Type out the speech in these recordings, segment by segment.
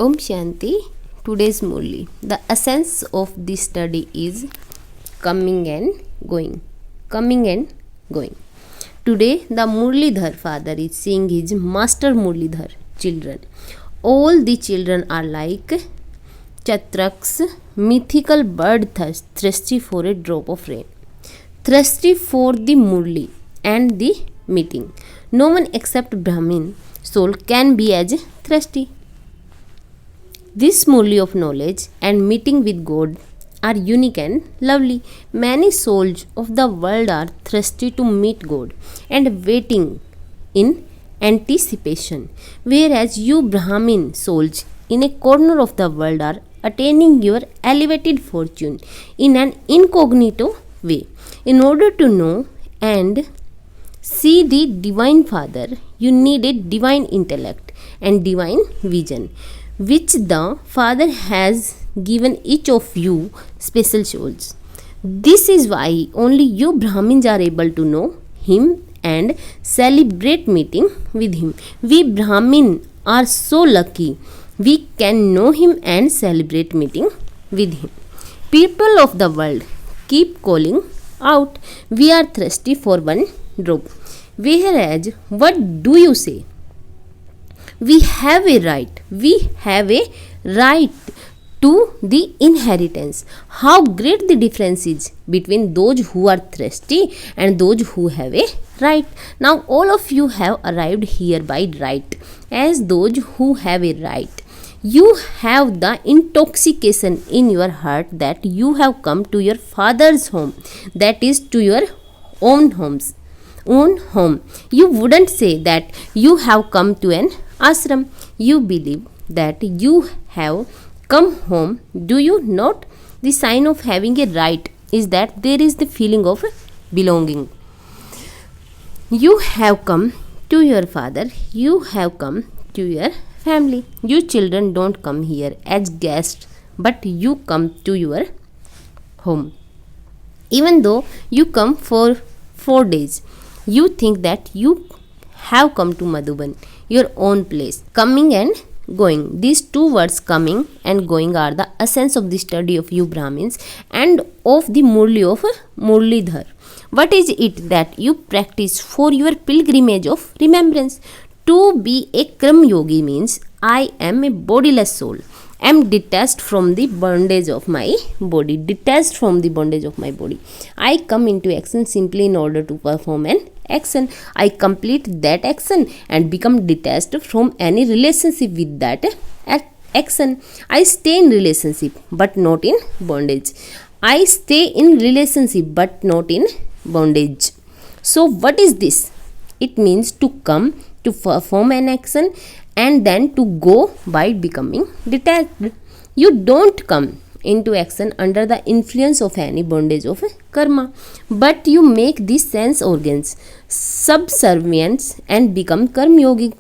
Om Shanti. Today's Murli. The essence of this study is coming and going. Coming and going. Today, the Murlidhar father is seeing his master Murlidhar children. All the children are like Chatraks, mythical bird thirsty for a drop of rain. Thirsty for the Murli and the meeting. No one except Brahmin soul can be as thirsty. This Murli of knowledge and meeting with God are unique and lovely. Many souls of the world are thirsty to meet God and waiting in anticipation, whereas you Brahmin souls in a corner of the world are attaining your elevated fortune in an incognito way. In order to know and see the Divine Father, you need a divine intellect and divine vision, which the Father has given each of you special souls. This is why only you Brahmins are able to know Him and celebrate meeting with Him. We Brahmin are so lucky we can know Him and celebrate meeting with Him. People of the world keep calling out, we are thirsty for one drop. Whereas, what do you say? We have a right to the inheritance. How great the difference is between those who are thirsty and those who have a right. Now all of you have arrived here by right. As those who have a right, you have the intoxication in your heart that you have come to your father's home, that is to your own home. You wouldn't say that you have come to an ashram. You believe that you have come home, do you not? The sign of having a right is that there is the feeling of belonging. You have come to your father, you have come to your family. You children don't come here as guests, but you come to your home. Even though you come for 4 days, you think that you have come to Madhuban, your own place. Coming and going. These two words, coming and going, are the essence of the study of you Brahmins and of the Murli of Murlidhar. What is it that you practice for your pilgrimage of remembrance? To be a Kram Yogi means I am a bodiless soul. I am detached from the bondage of my body. I come into action simply in order to perform an action. I complete that action and become detached from any relationship with that action. I stay in relationship but not in bondage. I stay in relationship but not in bondage. So what is this? It means to come, to perform an action, and then to go by becoming detached. You don't come into action under the influence of any bondage of karma, but you make these sense organs subservient and become karma yogi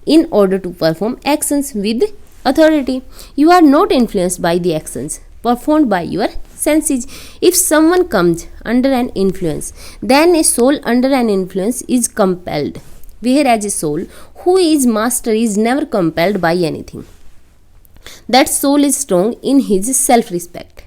in order to perform actions with authority. You are not influenced by the actions performed by your senses. If someone comes under an influence, then a soul under an influence is compelled, whereas a soul who is master is never compelled by anything. That soul is strong in his self-respect.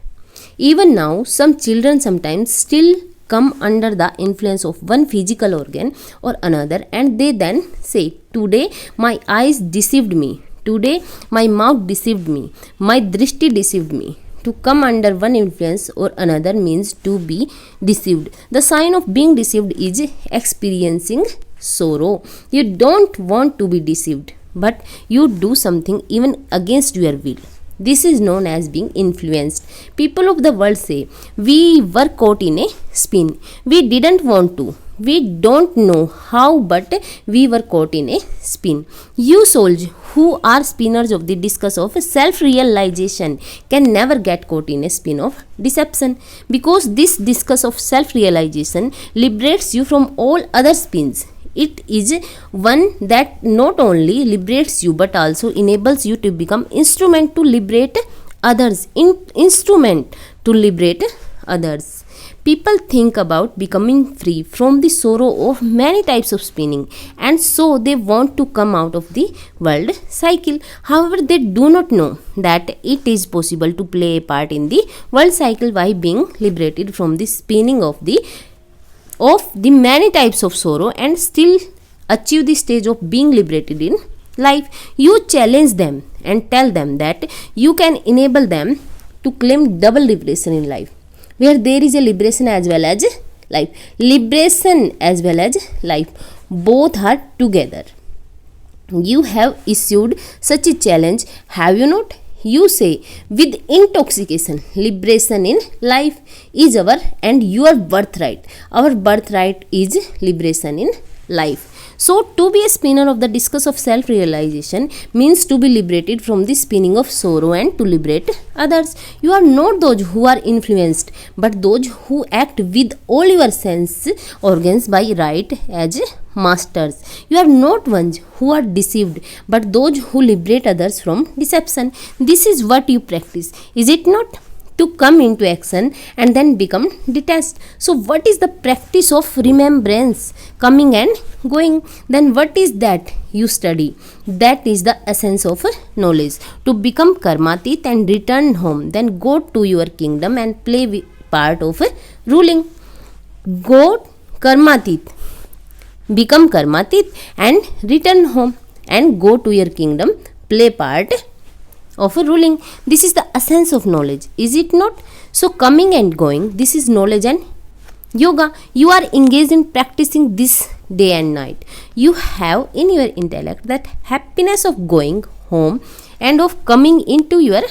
Even now, some children sometimes still come under the influence of one physical organ or another, and they then say, today my eyes deceived me, today my mouth deceived me, my drishti deceived me. To come under one influence or another means to be deceived. The sign of being deceived is experiencing sorrow. You don't want to be deceived, but you do something even against your will. This is known as being influenced. People of the world say, we were caught in a spin. We didn't want to. We don't know how, but we were caught in a spin. You souls who are spinners of the discus of self-realization can never get caught in a spin of deception, because this discus of self-realization liberates you from all other spins. It is one that not only liberates you but also enables you to become instrument to liberate others. People think about becoming free from the sorrow of many types of spinning, and so they want to come out of the world cycle. However, they do not know that it is possible to play a part in the world cycle by being liberated from the spinning of the many types of sorrow and still achieve the stage of being liberated in life. You challenge them and tell them that you can enable them to claim double liberation in life, where there is a liberation as well as life. Liberation as well as life, both are together. You have issued such a challenge, have you not? You say, with intoxication, liberation in life is our and your birthright. Our birthright is liberation in life. So, to be a spinner of the discus of self-realization means to be liberated from the spinning of sorrow and to liberate others. You are not those who are influenced, but those who act with all your sense organs by right as masters. You are not ones who are deceived, but those who liberate others from deception. This is what you practice, is it not? To come into action and then become detached. So what is the practice of remembrance, coming and going? Then what is that you study? That is the essence of knowledge. To become karmatit and return home, then go to your kingdom and play part of ruling. Go karmatit, become karmatit and return home and go to your kingdom, play part of a ruling. This is the essence of knowledge, is it not? So coming and going, this is knowledge and yoga. You are engaged in practicing this day and night. You have in your intellect that happiness of going home and of coming into your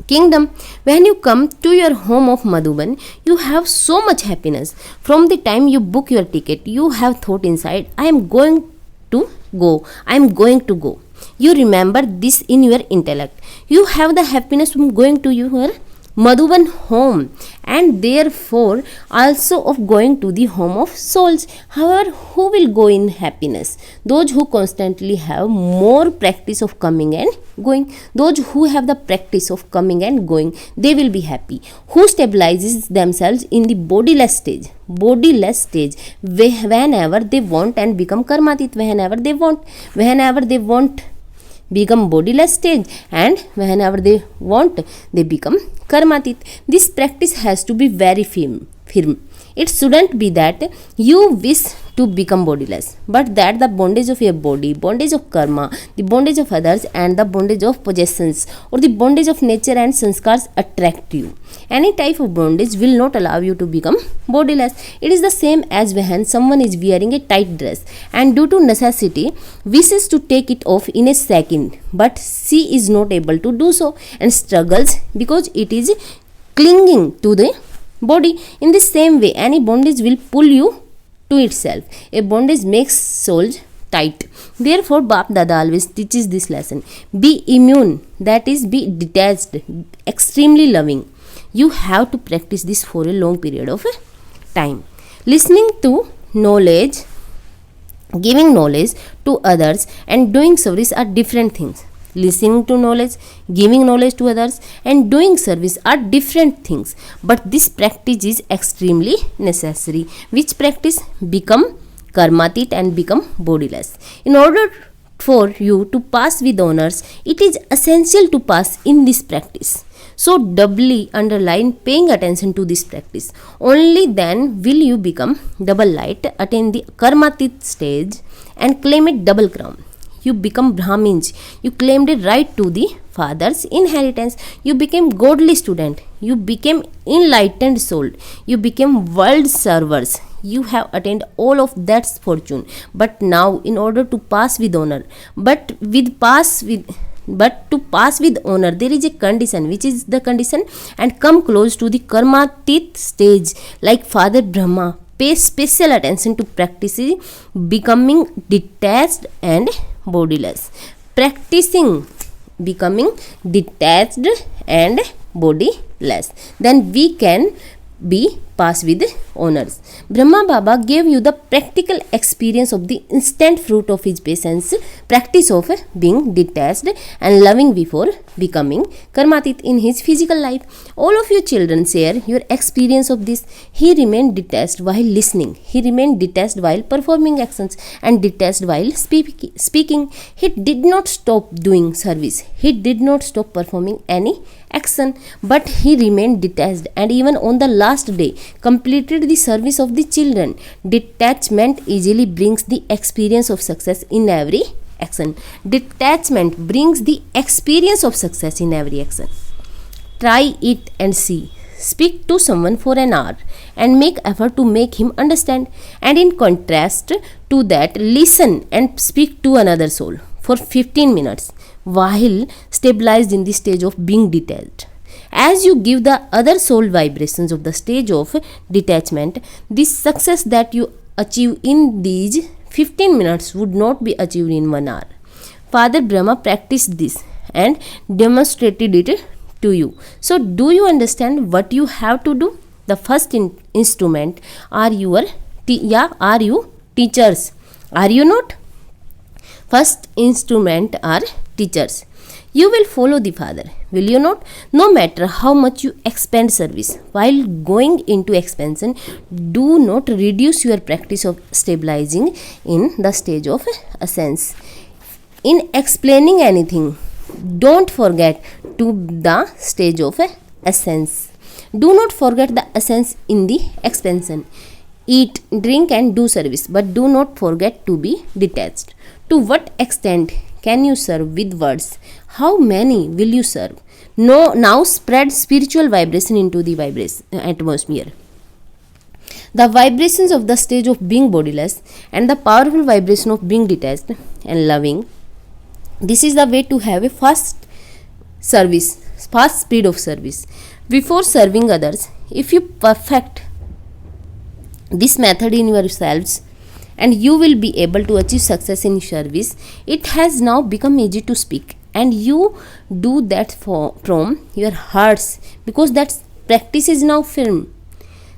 kingdom. When you come to your home of Madhuban, you have so much happiness. From the time you book your ticket, you have thought inside, I am going to go, I am going to go. You remember this in your intellect. You have the happiness from going to your Madhuban home, and therefore also of going to the home of souls. However, who will go in happiness? Those who constantly have more practice of coming and going. Those who have the practice of coming and going, they will be happy. Who stabilizes themselves in the bodiless stage, whenever they want and become karmatit whenever they want become bodiless stage, and whenever they want they become karmatit. This practice has to be very firm. It shouldn't be that you wish to become bodiless, but that the bondage of your body, bondage of karma, the bondage of others, and the bondage of possessions or the bondage of nature and sanskars attract you. Any type of bondage will not allow you to become bodiless. It is the same as when someone is wearing a tight dress and due to necessity wishes to take it off in a second, but she is not able to do so and struggles because it is clinging to the body. In the same way, any bondage will pull you to itself. A bondage makes souls tight. Therefore, Bap Dada always teaches this lesson. Be immune, that is, be detached, extremely loving. You have to practice this for a long period of time. Listening to knowledge, giving knowledge to others, and doing service are different things. Listening to knowledge, giving knowledge to others, and doing service are different things, but this practice is extremely necessary. Which practice? Become karmatit and become bodiless. In order for you to pass with honors, it is essential to pass in this practice. So doubly underline paying attention to this practice. Only then will you become double light, attain the karmatit stage, and claim a double crown. You become Brahmins. You claimed a right to the father's inheritance. You became godly student. You became enlightened soul. You became world servers. You have attained all of that fortune. But now, in order to pass with honor, but to pass with honor, there is a condition. Which is the condition? And come close to the karmatit stage, like Father Brahma. Pay special attention to practicing becoming detached and bodiless. Practicing becoming detached and bodiless, then we can be pass with honors. Brahma Baba gave you the practical experience of the instant fruit of his patience, practice of being detached and loving before becoming karmatit in his physical life. All of you children share your experience of this. He remained detached while listening. He remained detached while performing actions and detached while speaking. He did not stop doing service. He did not stop performing any action, but he remained detached and even on the last day completed the service of the children. Detachment easily brings the experience of success in every action. Detachment brings the experience of success in every action. Try it and see. Speak to someone for an hour and make effort to make him understand. And in contrast to that, listen and speak to another soul for 15 minutes while stabilized in the stage of being detached. As you give the other soul vibrations of the stage of detachment, the success that you achieve in these 15 minutes would not be achieved in 1 hour. Father Brahma practiced this and demonstrated it to you. So, do you understand what you have to do? The first instrument are your are you teachers? Are you not? First instrument are teachers. You will follow the Father, will you not? No matter how much you expand service, while going into expansion, do not reduce your practice of stabilizing in the stage of ascents. In explaining anything, don't forget to the stage of essence. Do not forget the essence in the expansion. Eat, drink and do service, but do not forget to be detached. To what extent can you serve with words? How many will you serve? No, now spread spiritual vibration into the atmosphere. The vibrations of the stage of being bodiless and the powerful vibration of being detached and loving. This is the way to have a fast speed of service. Before serving others, if you perfect this method in yourselves, and you will be able to achieve success in service. It has now become easy to speak, and you do that from your hearts because that practice is now firm.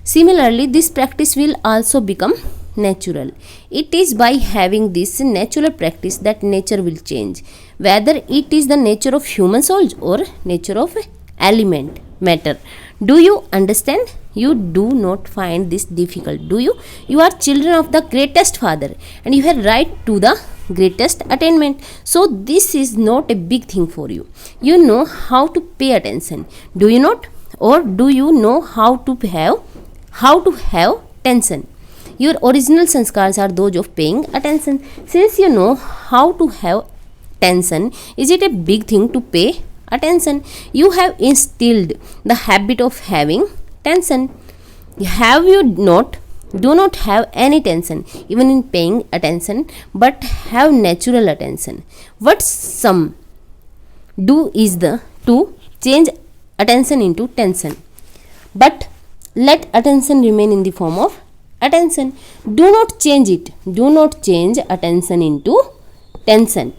Similarly, this practice will also become natural. It is by having this natural practice that nature will change, whether it is the nature of human souls or nature of element matter. Do you understand? You do not find this difficult, do you? You are children of the greatest Father and you have right to the greatest attainment. So this is not a big thing for you. You know how to pay attention, do you not? Or do you know how to have tension? Your original sanskars are those of paying attention. Since you know how to have tension, is it a big thing to pay attention? You have instilled the habit of having tension. Have you not? Do not have any tension even in paying attention, but have natural attention. What some do is to change attention into tension, but let attention remain in the form of attention. Do not change it. Do not change attention into tension.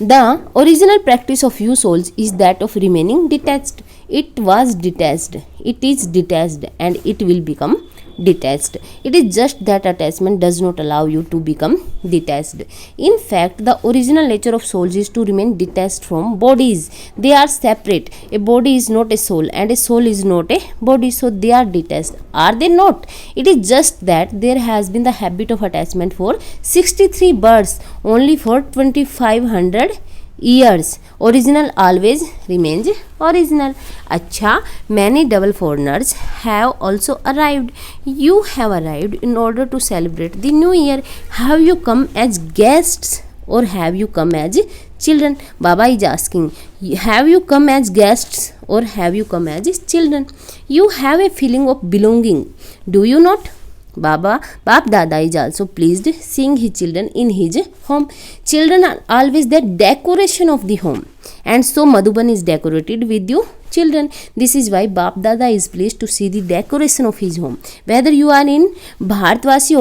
The original practice of you souls is that of remaining detached. It was detached, it is detached, and it will become detached. It is just that attachment does not allow you to become detached. In fact, the original nature of souls is to remain detached from bodies. They are separate. A body is not a soul and a soul is not a body, so they are detached. Are they not? It is just that there has been the habit of attachment for 63 births, only for 2500 years. Original always remains original. Acha, many double foreigners have also arrived. You have arrived in order to celebrate the new year. Have you come as guests or have you come as children? Baba is asking, have you come as guests or have you come as children? You have a feeling of belonging, do you not? Bap Dada is also pleased seeing his children in his home. Children are always the decoration of the home, and so Madhuban is decorated with you children. This is why Bap Dada is pleased to see the decoration of his home. Whether you are a Bharatvasi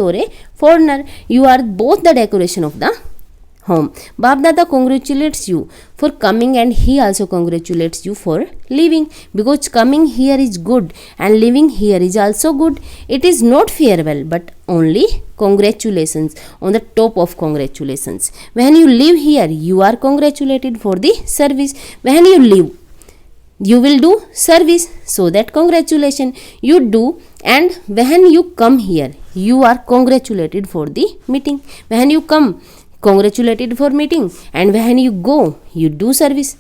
or a foreigner, you are both the decoration of the home. Bap Dada congratulates you for coming, and he also congratulates you for leaving, because coming here is good and living here is also good. It is not farewell but only congratulations on the top of congratulations. When you live here, you are congratulated for the service. When you live, you will do service, so that congratulation you do. And when you come here, you are congratulated for the meeting. When you come, congratulated for meeting, and when you go, you do service,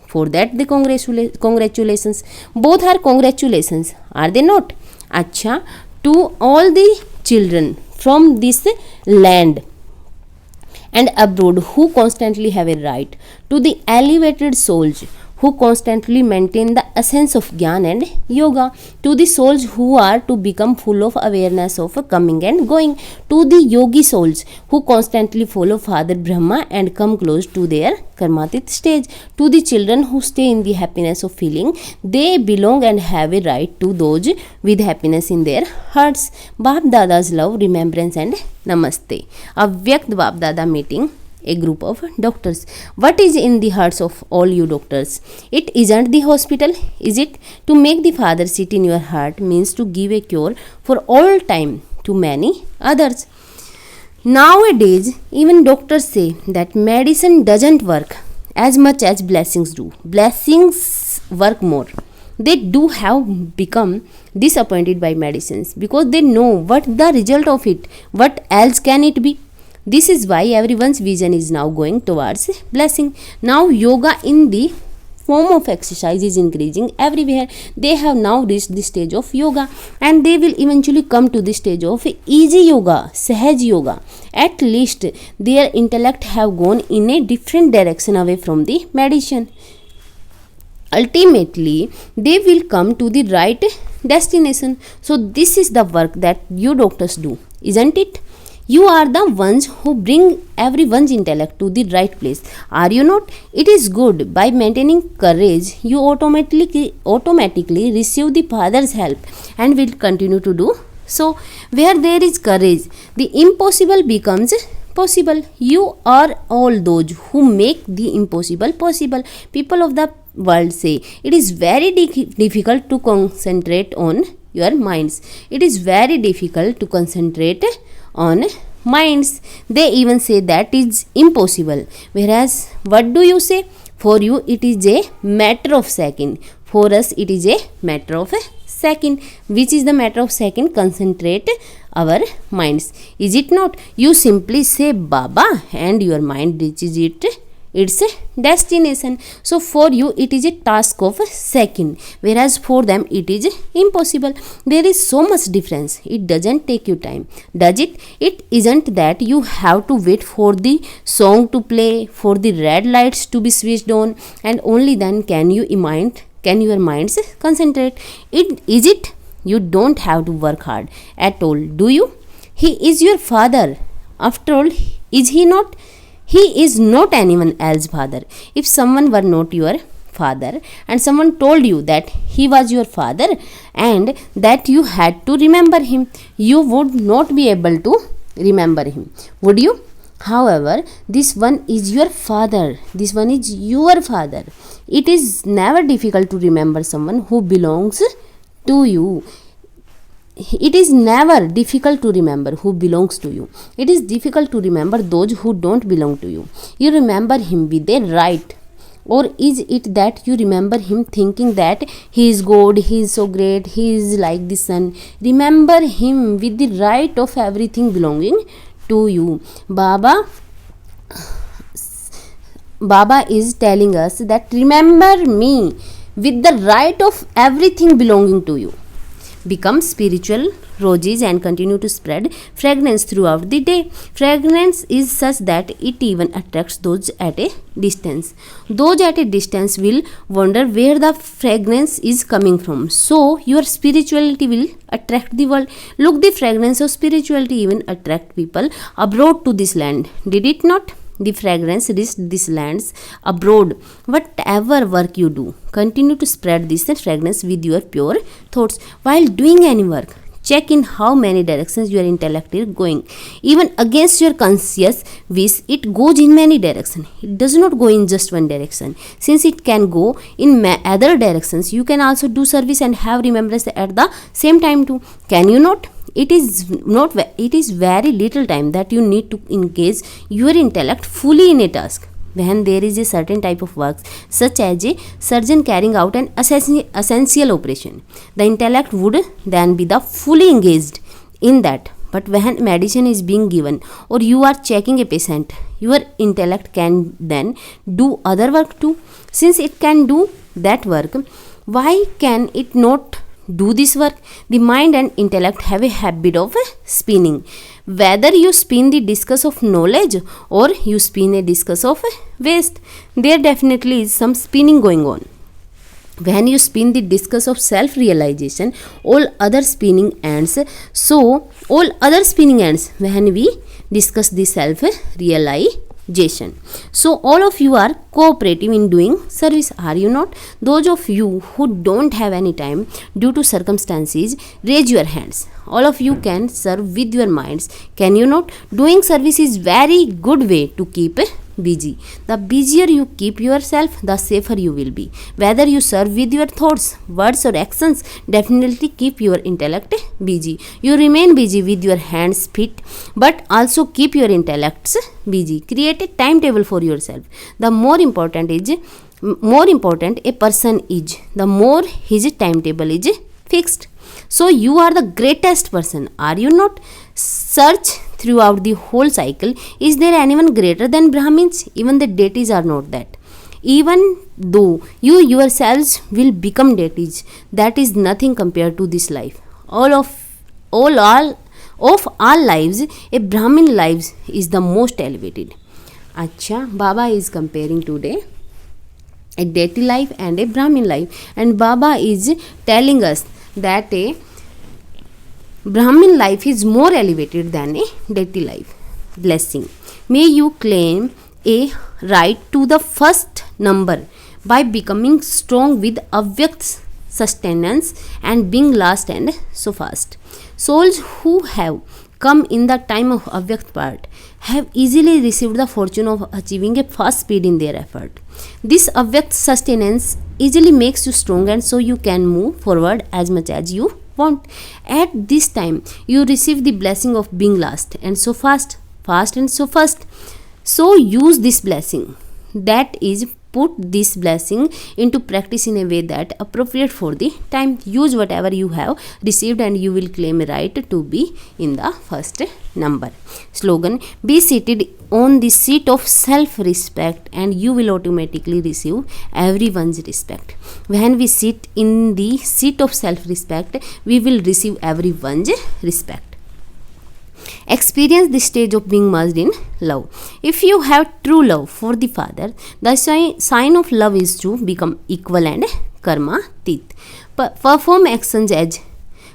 for that the congratulations. Both are congratulations, are they not? Acha, to all the children from this land and abroad who constantly have a right, to the elevated souls who constantly maintain the essence of Gyan and Yoga, to the souls who are to become full of awareness of coming and going, to the yogi souls who constantly follow Father Brahma and come close to their Karmatit stage, to the children who stay in the happiness of feeling they belong and have a right to those with happiness in their hearts. Bap Dada's love, remembrance and Namaste. Avyakt Bap Dada meeting a group of doctors. What is in the hearts of all you doctors? It isn't the hospital, is it? To make the Father sit in your heart means to give a cure for all time to many others. Nowadays, even doctors say that medicine doesn't work as much as blessings do. Blessings work more. They do have become disappointed by medicines because they know what the result of it. What else can it be? This is why everyone's vision is now going towards blessing. Now yoga in the form of exercise is increasing everywhere. They have now reached the stage of yoga, and they will eventually come to the stage of easy yoga, Sahaj yoga. At least their intellect have gone in a different direction away from the medicine. Ultimately, they will come to the right destination. So this is the work that you doctors do, isn't it? You are the ones who bring everyone's intellect to the right place, are you not? It is good. By maintaining courage, you automatically receive the Father's help and will continue to do so. Where there is courage, the impossible becomes possible. You are all those who make the impossible possible. People of the world say it is very difficult to concentrate on your minds. It is very difficult to concentrate on minds. They even say that is impossible. Whereas what do you say? For you it is a matter of second. For us it is a matter of a second. Which is the matter of second? Concentrate our minds. Is it not? You simply say Baba and your mind reaches its destination. So for you it is a task of a second, whereas for them it is impossible. There is so much difference. It doesn't take you time, does it? It isn't that you have to wait for the song to play, for the red lights to be switched on, and only then can your minds concentrate. Is it? You don't have to work hard at all, do you? He is your Father. After all, is he not? He is not anyone else's father. If someone were not your father and someone told you that he was your father and that you had to remember him, you would not be able to remember him, would you? However, this one is your father. This one is your father. It is never difficult to remember someone who belongs to you. It is never difficult to remember who belongs to you. It is difficult to remember those who don't belong to you. You remember him with a right. Or is it that you remember him thinking that he is God, he is so great, he is like the sun? Remember him with the right of everything belonging to you. Baba is telling us that remember me with the right of everything belonging to you. Become spiritual roses and continue to spread fragrance throughout the day. Fragrance is such that it even attracts those at a distance. Those at a distance will wonder where the fragrance is coming from. So your spirituality will attract the world. Look, the fragrance of spirituality even attract people abroad to this land. Did it not? The fragrance reached these lands abroad. Whatever work you do, continue to spread this fragrance with your pure thoughts. While doing any work, check in how many directions your intellect is going. Even against your conscious wish, it goes in many directions. It does not go in just one direction. Since it can go in other directions, you can also do service and have remembrance at the same time too. Can you not? It is very little time that you need to engage your intellect fully in a task. When there is a certain type of work, such as a surgeon carrying out an essential operation, the intellect would then be the fully engaged in that. But when medicine is being given or you are checking a patient, your intellect can then do other work too. Since it can do that work, why can it not do this work? The mind and intellect have a habit of spinning. Whether you spin the discus of knowledge or you spin a discus of waste, there definitely is some spinning going on. When you spin the discus of self-realization, all other spinning ends. So, all other spinning ends when we discuss the self-realization. So, all of you are cooperative in doing service, are you not? Those of you who don't have any time due to circumstances, raise your hands. All of you can serve with your minds. Can you not? Doing service is very good way to keep busy. The busier you keep yourself, the safer you will be. Whether you serve with your thoughts, words or actions, definitely keep your intellect busy. You remain busy with your hands, feet, but also keep your intellects busy. Create a timetable for yourself. The more important a person is, the more his timetable is fixed. So you are the greatest person, are you not? Search throughout the whole cycle. Is there anyone greater than Brahmins? Even the deities are not that. Even though you yourselves will become deities, that is nothing compared to this life. All of our lives, a Brahmin life is the most elevated. Acha, Baba is comparing today a deity life and a Brahmin life, and Baba is telling us that a Brahmin life is more elevated than a deity life. Blessing. May you claim a right to the first number by becoming strong with Avyakt sustenance and being last and so fast. Souls who have come in the time of Avyakt part have easily received the fortune of achieving a fast speed in their effort. This Avyakt sustenance easily makes you strong, and so you can move forward as much as you want. At this time, you receive the blessing of being last and so fast and so fast. So use this blessing. That is, put this blessing into practice in a way that appropriate for the time. Use whatever you have received and you will claim a right to be in the first number. Slogan: be seated on the seat of self-respect and you will automatically receive everyone's respect. When we sit in the seat of self-respect, we will receive everyone's respect. Experience the stage of being merged in love. If you have true love for the Father, the sign of love is to become equal and karma-tit. Perform actions as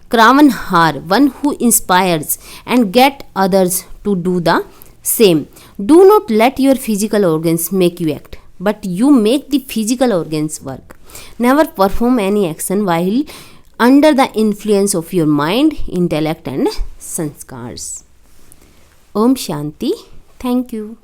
Kravanhar, one who inspires, and get others to do the same. Do not let your physical organs make you act, but you make the physical organs work. Never perform any action while under the influence of your mind, intellect and sanskars. Om Shanti. Thank you.